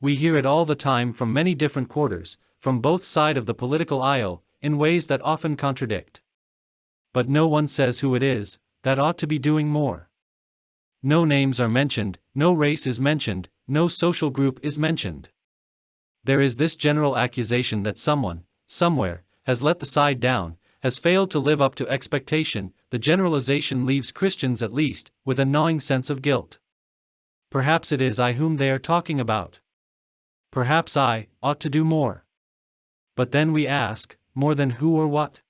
We hear it all the time from many different quarters, from both sides of the political aisle, in ways that often contradict. But no one says who it is that ought to be doing more. No names are mentioned, no race is mentioned, no social group is mentioned. There is this general accusation that someone, somewhere, has let the side down, has failed to live up to expectation. The generalization leaves Christians, at least, with a gnawing sense of guilt. Perhaps it is I whom they are talking about. Perhaps I ought to do more. But then we ask, more than who or what?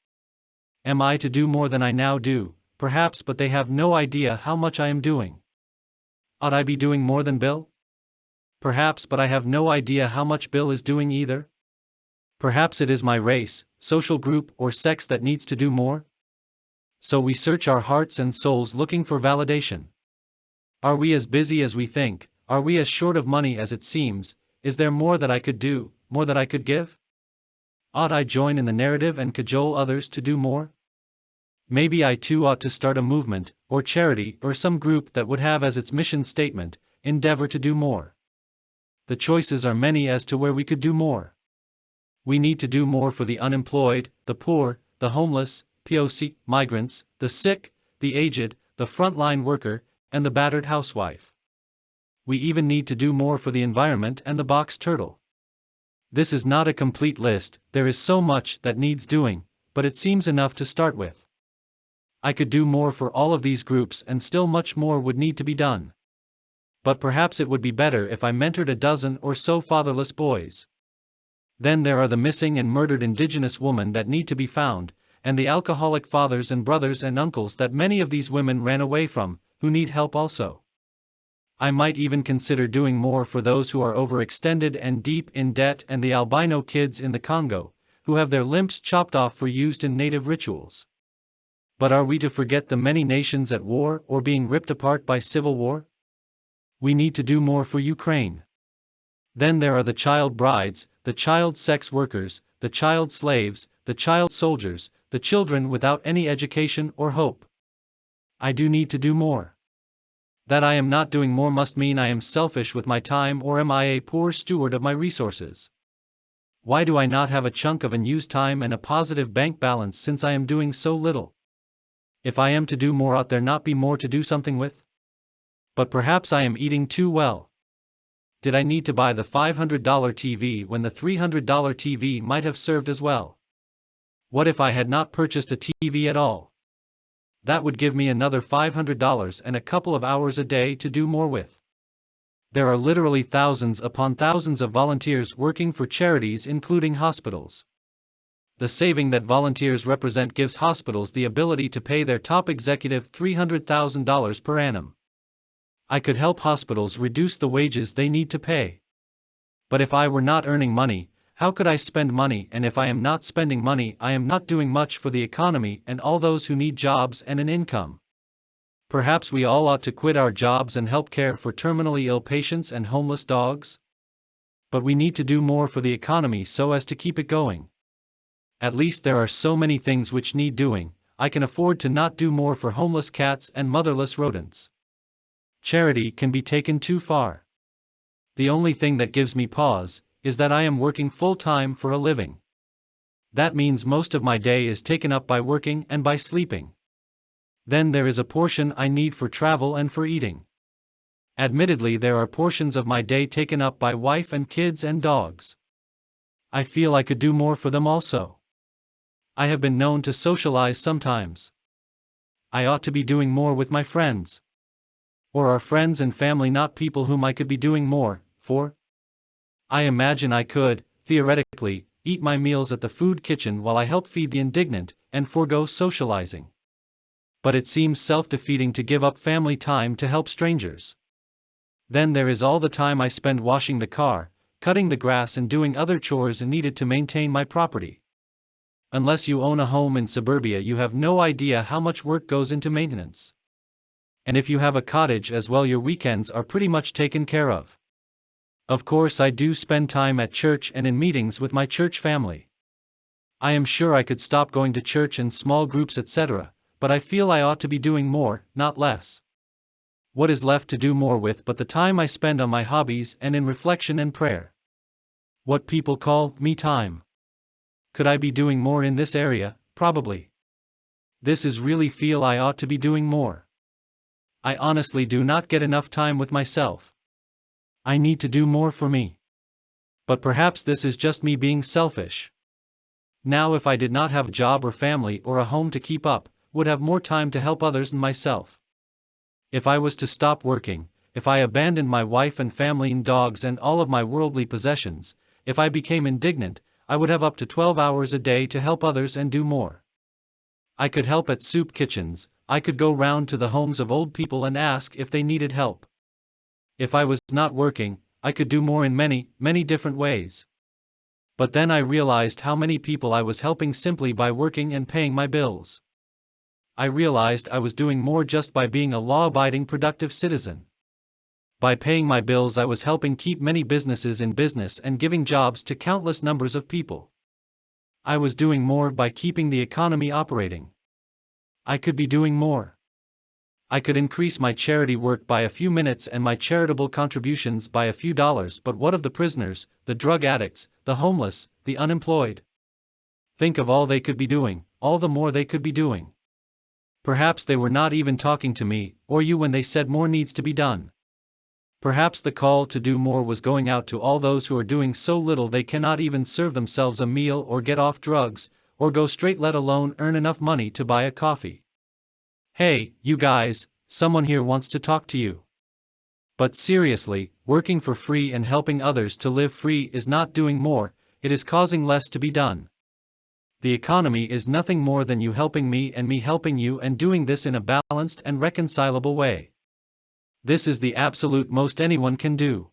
Am I to do more than I now do? Perhaps, but they have no idea how much I am doing. Ought I be doing more than Bill? Perhaps, but I have no idea how much Bill is doing either. Perhaps it is my race, social group, or sex that needs to do more. So we search our hearts and souls looking for validation. Are we as busy as we think? Are we as short of money as it seems? Is there more that I could do, more that I could give? Ought I join in the narrative and cajole others to do more? Maybe I too ought to start a movement, or charity, or some group that would have as its mission statement, endeavor to do more. The choices are many as to where we could do more. We need to do more for the unemployed, the poor, the homeless, POC, migrants, the sick, the aged, the frontline worker, and the battered housewife. We even need to do more for the environment and the box turtle. This is not a complete list, there is so much that needs doing, but it seems enough to start with. I could do more for all of these groups and still much more would need to be done. But perhaps it would be better if I mentored a dozen or so fatherless boys. Then there are the missing and murdered indigenous women that need to be found, and the alcoholic fathers and brothers and uncles that many of these women ran away from, who need help also. I might even consider doing more for those who are overextended and deep in debt, and the albino kids in the Congo, who have their limbs chopped off for used in native rituals. But are we to forget the many nations at war or being ripped apart by civil war? We need to do more for Ukraine. Then there are the child brides, the child sex workers, the child slaves, the child soldiers, the children without any education or hope. I do need to do more. That I am not doing more must mean I am selfish with my time, or am I a poor steward of my resources? Why do I not have a chunk of unused time and a positive bank balance since I am doing so little? If I am to do more, ought there not be more to do something with? But perhaps I am eating too well. Did I need to buy the $500 TV when the $300 TV might have served as well? What if I had not purchased a TV at all? That would give me another $500 and a couple of hours a day to do more with. There are literally thousands upon thousands of volunteers working for charities, including hospitals. The saving that volunteers represent gives hospitals the ability to pay their top executive $300,000 per annum. I could help hospitals reduce the wages they need to pay. But if I were not earning money, how could I spend money? And if I am not spending money, I am not doing much for the economy and all those who need jobs and an income. Perhaps we all ought to quit our jobs and help care for terminally ill patients and homeless dogs? But we need to do more for the economy so as to keep it going. At least there are so many things which need doing. I can afford to not do more for homeless cats and motherless rodents. Charity can be taken too far. The only thing that gives me pause is that I am working full-time for a living. That means most of my day is taken up by working and by sleeping. Then there is a portion I need for travel and for eating. Admittedly, there are portions of my day taken up by wife and kids and dogs. I feel I could do more for them also. I have been known to socialize sometimes. I ought to be doing more with my friends. Or are friends and family not people whom I could be doing more for? I imagine I could, theoretically, eat my meals at the food kitchen while I help feed the indignant, and forego socializing. But it seems self-defeating to give up family time to help strangers. Then there is all the time I spend washing the car, cutting the grass and doing other chores needed to maintain my property. Unless you own a home in suburbia, you have no idea how much work goes into maintenance. And if you have a cottage as well, your weekends are pretty much taken care of. Of course, I do spend time at church and in meetings with my church family. I am sure I could stop going to church and small groups, etc., but I feel I ought to be doing more, not less. What is left to do more with but the time I spend on my hobbies and in reflection and prayer? What people call me time. Could I be doing more in this area? Probably. This is really feel I ought to be doing more. I honestly do not get enough time with myself. I need to do more for me. But perhaps this is just me being selfish. Now if I did not have a job or family or a home to keep up, would have more time to help others than myself. If I was to stop working, if I abandoned my wife and family and dogs and all of my worldly possessions, if I became indignant, I would have up to 12 hours a day to help others and do more. I could help at soup kitchens, I could go round to the homes of old people and ask if they needed help. If I was not working, I could do more in many, many different ways. But then I realized how many people I was helping simply by working and paying my bills. I realized I was doing more just by being a law-abiding productive citizen. By paying my bills I was helping keep many businesses in business and giving jobs to countless numbers of people. I was doing more by keeping the economy operating. I could be doing more. I could increase my charity work by a few minutes and my charitable contributions by a few dollars, but what of the prisoners, the drug addicts, the homeless, the unemployed? Think of all they could be doing, all the more they could be doing. Perhaps they were not even talking to me, or you when they said more needs to be done. Perhaps the call to do more was going out to all those who are doing so little they cannot even serve themselves a meal or get off drugs, or go straight let alone earn enough money to buy a coffee. Hey, you guys, someone here wants to talk to you. But seriously, working for free and helping others to live free is not doing more, it is causing less to be done. The economy is nothing more than you helping me and me helping you and doing this in a balanced and reconcilable way. This is the absolute most anyone can do.